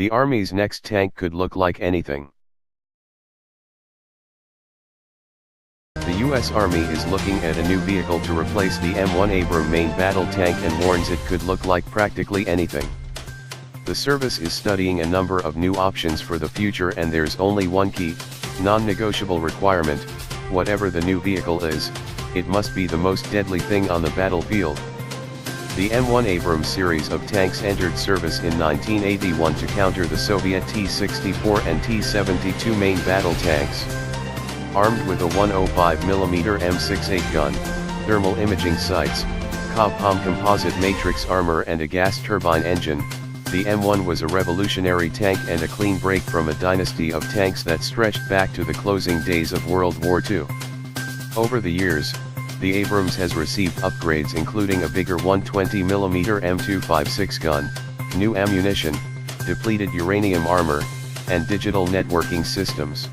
The Army's next tank could look like anything. The U.S. Army is looking at a new vehicle to replace the M1 Abram main battle tank and warns it could look like practically anything. The service is studying a number of new options for the future, and there's only one key, non-negotiable requirement: whatever the new vehicle is, it must be the most deadly thing on the battlefield. The M1 Abram series of tanks entered service in 1981 to counter the Soviet T-64 and T-72 main battle tanks. Armed with a 105mm M68 gun, thermal imaging sights, COBPOM composite matrix armor and a gas turbine engine, the M1 was a revolutionary tank and a clean break from a dynasty of tanks that stretched back to the closing days of World War II. Over the years, the Abrams has received upgrades including a bigger 120mm M256 gun, new ammunition, depleted uranium armor, and digital networking systems.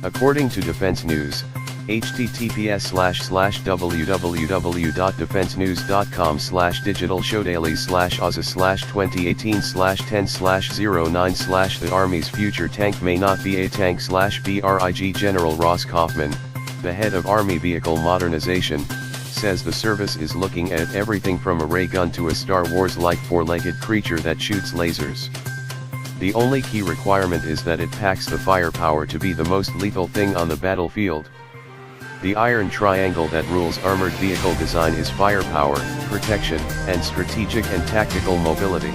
According to Defense News, https://www.defensenews.com/digital-showdaily/ASA/2018/10/09/ The Army's future tank may not be a tank/BRIG. General Ross Kaufman, the head of Army Vehicle Modernization, says the service is looking at everything from a ray gun to a Star Wars-like four-legged creature that shoots lasers. The only key requirement is that it packs the firepower to be the most lethal thing on the battlefield. The iron triangle that rules armored vehicle design is firepower, protection, and strategic and tactical mobility.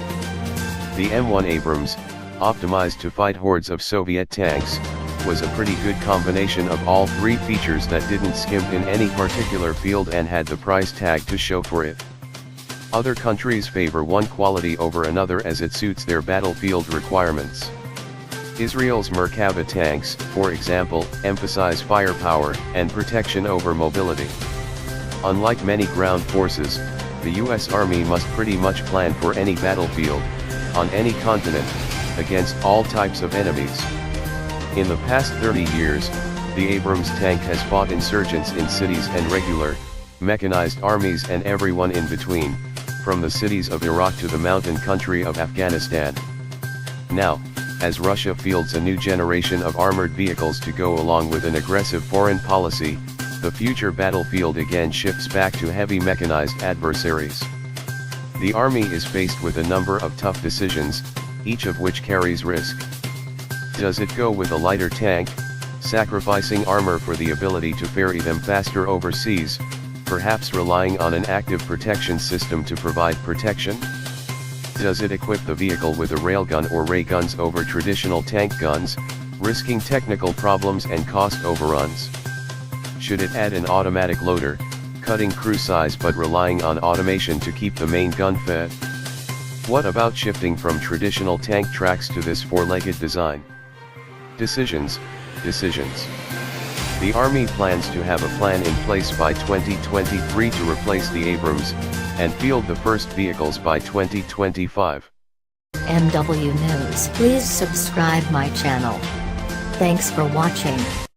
The M1 Abrams, optimized to fight hordes of Soviet tanks, was a pretty good combination of all three features that didn't skimp in any particular field and had the price tag to show for it. Other countries favor one quality over another as it suits their battlefield requirements. Israel's Merkava tanks, for example, emphasize firepower and protection over mobility. Unlike many ground forces, the U.S. Army must pretty much plan for any battlefield, on any continent, against all types of enemies. In the past 30 years, the Abrams tank has fought insurgents in cities and regular, mechanized armies and everyone in between, from the cities of Iraq to the mountain country of Afghanistan. Now, as Russia fields a new generation of armored vehicles to go along with an aggressive foreign policy, the future battlefield again shifts back to heavy mechanized adversaries. The Army is faced with a number of tough decisions, each of which carries risk. Does it go with a lighter tank, sacrificing armor for the ability to ferry them faster overseas, perhaps relying on an active protection system to provide protection? Does it equip the vehicle with a railgun or ray guns over traditional tank guns, risking technical problems and cost overruns? Should it add an automatic loader, cutting crew size but relying on automation to keep the main gun fed? What about shifting from traditional tank tracks to this four-legged design? Decisions. The Army plans to have a plan in place by 2023 to replace the Abrams, and field the first vehicles by 2025. MW News. Please subscribe my channel. Thanks for watching.